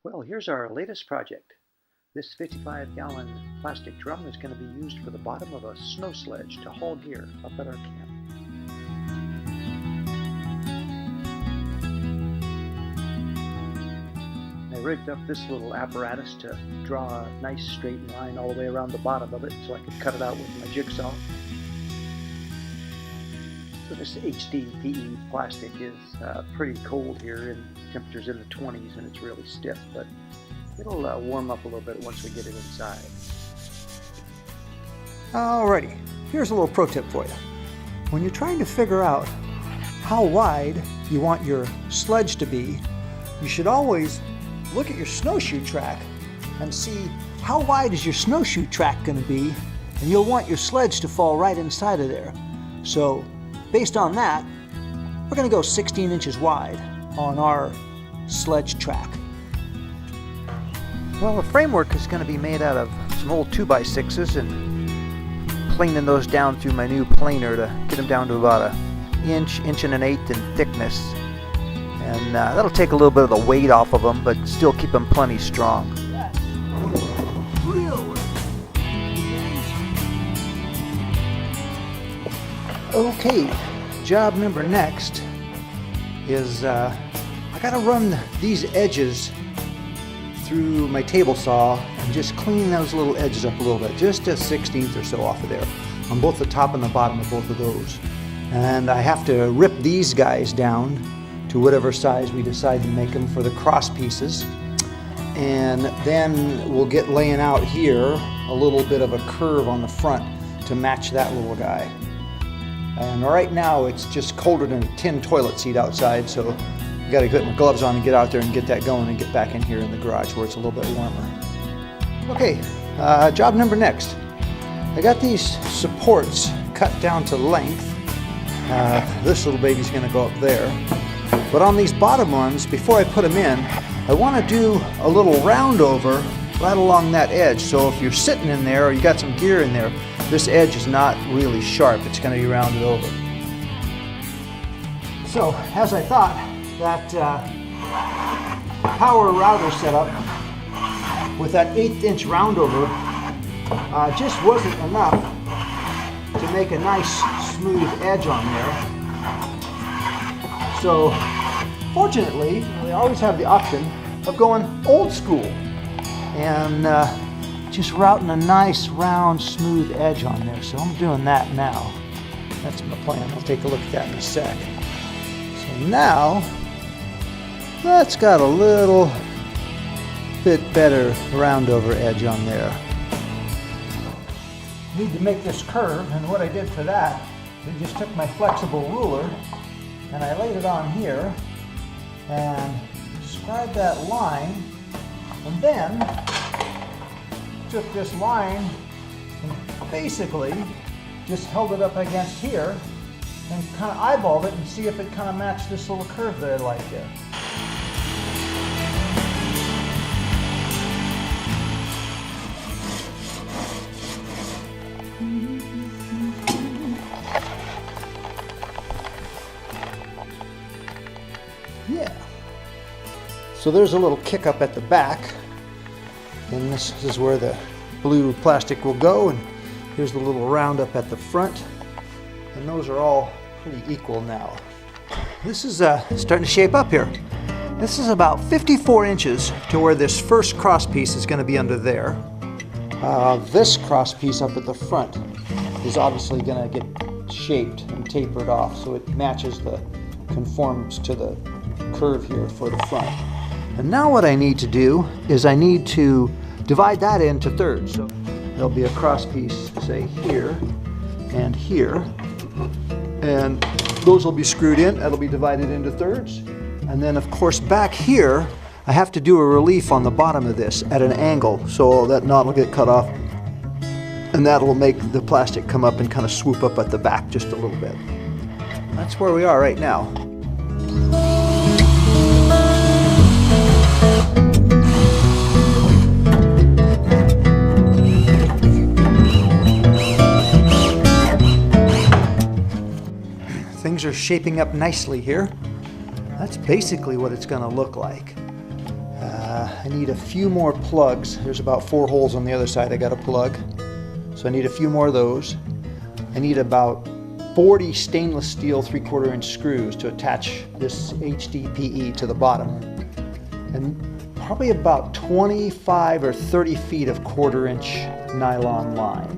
Well, here's our latest project. This 55-gallon plastic drum is going to be used for the bottom of a snow sledge to haul gear up at our camp. I rigged up this little apparatus to draw a nice straight line all the way around the bottom of it so I could cut it out with my jigsaw. So this HDPE plastic is pretty cold here, and temperatures in the 20s, and it's really stiff, but it'll warm up a little bit once we get it inside. Alrighty, here's a little pro tip for you. When you're trying to figure out how wide you want your sledge to be, you should always look at your snowshoe track and see how wide is your snowshoe track going to be, and you'll want your sledge to fall right inside of there. So based on that, we're going to go 16 inches wide on our sledge track. Well, the framework is going to be made out of some old 2x6s, and planing those down through my new planer to get them down to about an inch, inch and an eighth in thickness. And that'll take a little bit of the weight off of them, but still keep them plenty strong. Okay, job number next is I gotta run these edges through my table saw and just clean those little edges up a little bit, just a 1/16 or so off of there, on both the top and the bottom of both of those. And I have to rip these guys down to whatever size we decide to make them for the cross pieces. And then we'll get laying out here a little bit of a curve on the front to match that little guy. And right now it's just colder than a tin toilet seat outside, so I gotta get my gloves on and get out there and get that going and get back in here in the garage where it's a little bit warmer. Okay, job number next. I got these supports cut down to length. This little baby's gonna go up there. But on these bottom ones, before I put them in, I wanna do a little round over right along that edge. So if you're sitting in there or you got some gear in there, this edge is not really sharp. It's going to be rounded over. So, as I thought, that power router setup with that 1/8 inch round over just wasn't enough to make a nice smooth edge on there. So, fortunately, we always have the option of going old school and just routing a nice round smooth edge on there. So I'm doing that now. That's my plan. I'll take a look at that in a sec. So now that's got a little bit better round over edge on there. Need to make this curve, and what I did for that, I just took my flexible ruler and I laid it on here and scribed that line, and then took this line and basically just held it up against here and kind of eyeballed it and see if it kind of matched this little curve that I like there. Yeah. So there's a little kick up at the back. And this is where the blue plastic will go, and here's the little round up at the front, and those are all pretty equal now. This is starting to shape up here. This is about 54 inches to where this first cross piece is going to be under there. This cross piece up at the front is obviously going to get shaped and tapered off so it conforms to the curve here for the front. And now what I need to do is I need to divide that into thirds. So there'll be a cross piece, say here and here, and those will be screwed in. That'll be divided into thirds. And then of course back here, I have to do a relief on the bottom of this at an angle so that knot will get cut off, and that'll make the plastic come up and kind of swoop up at the back just a little bit. That's where we are right now. Things are shaping up nicely here. That's basically what it's going to look like. I need a few more plugs. There's about 4 holes on the other side I got to plug. So I need a few more of those. I need about 40 stainless steel 3/4 inch screws to attach this HDPE to the bottom. And probably about 25 or 30 feet of 1/4 inch nylon line.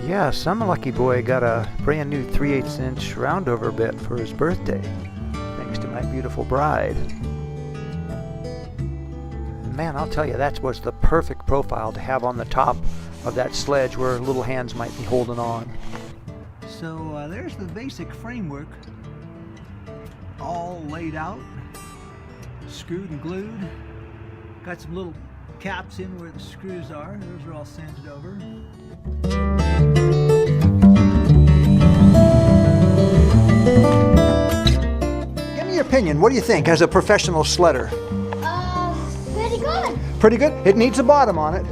Yeah, some lucky boy got a brand new 3/8 inch roundover bit for his birthday, thanks to my beautiful bride. Man, I'll tell you, that was the perfect profile to have on the top of that sledge where little hands might be holding on. So there's the basic framework, all laid out, screwed and glued. Got some little caps in where the screws are. Those are all sanded over. Give me your opinion. What do you think as a professional sledder? Pretty good. Pretty good? It needs a bottom on it.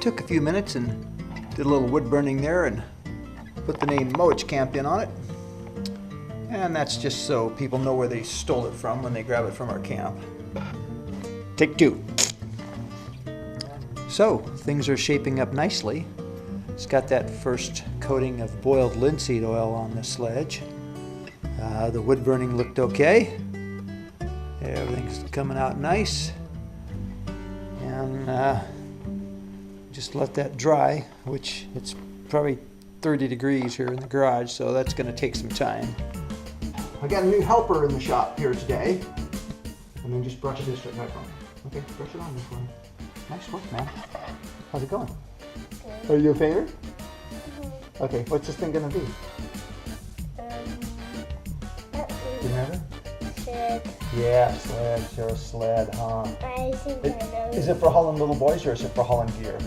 Took a few minutes and did a little wood burning there and put the name Moich Camp in on it. And that's just so people know where they stole it from when they grab it from our camp. Take 2. So, things are shaping up nicely. It's got that first coating of boiled linseed oil on the sledge. The wood burning looked okay. Everything's coming out nice. And just let that dry, which it's probably 30 degrees here in the garage, so that's going to take some time. I got a new helper in the shop here today. And then just brush this right back on. Okay, brush it on this one. Nice work, man. How's it going? Good. Are you a favorite? Mm-hmm. Okay, what's this thing going to be? Do you remember? Sled. Yeah, sled. You're a sled, huh? I think I know. Is it for hauling little boys or is it for hauling gear?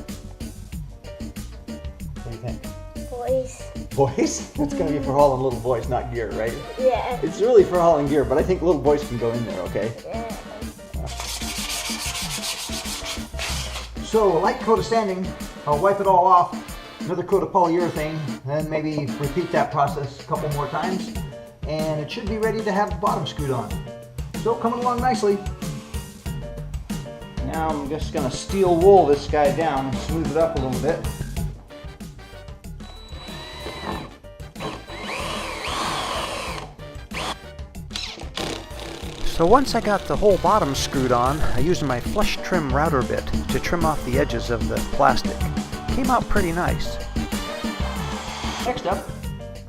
What do you think? Boys. Boys? It's going to be for hauling little boys, not gear, right? Yeah. It's really for hauling gear, but I think little boys can go in there, okay? Yeah. So, a light coat of sanding, I'll wipe it all off, another coat of polyurethane, then maybe repeat that process a couple more times, and it should be ready to have the bottom screwed on. So, coming along nicely. Now I'm just going to steel wool this guy down and smooth it up a little bit. So once I got the whole bottom screwed on, I used my flush trim router bit to trim off the edges of the plastic. Came out pretty nice. Next up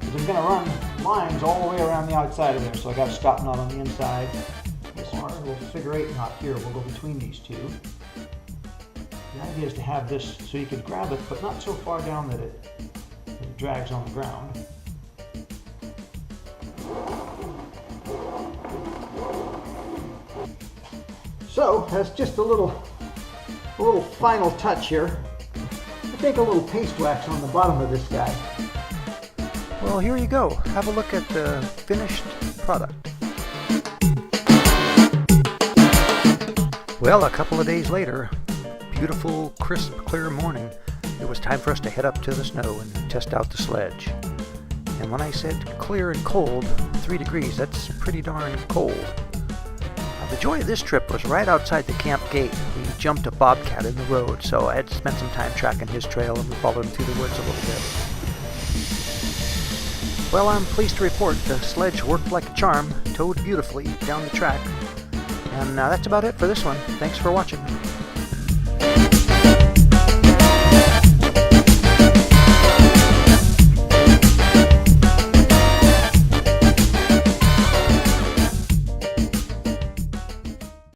is I'm going to run lines all the way around the outside of there. So I got a stop knot on the inside. This one, a little figure 8 knot here will go between these two. The idea is to have this so you can grab it, but not so far down that it drags on the ground. So, that's just a little final touch here. I think a little paste wax on the bottom of this guy. Well, here you go. Have a look at the finished product. Well, a couple of days later, beautiful, crisp, clear morning, it was time for us to head up to the snow and test out the sledge. And when I said clear and cold, 3 degrees, that's pretty darn cold. The joy of this trip was right outside the camp gate. We jumped a bobcat in the road, so I had to spend some time tracking his trail and we followed him through the woods a little bit. Well, I'm pleased to report the sledge worked like a charm, towed beautifully down the track. And that's about it for this one. Thanks for watching.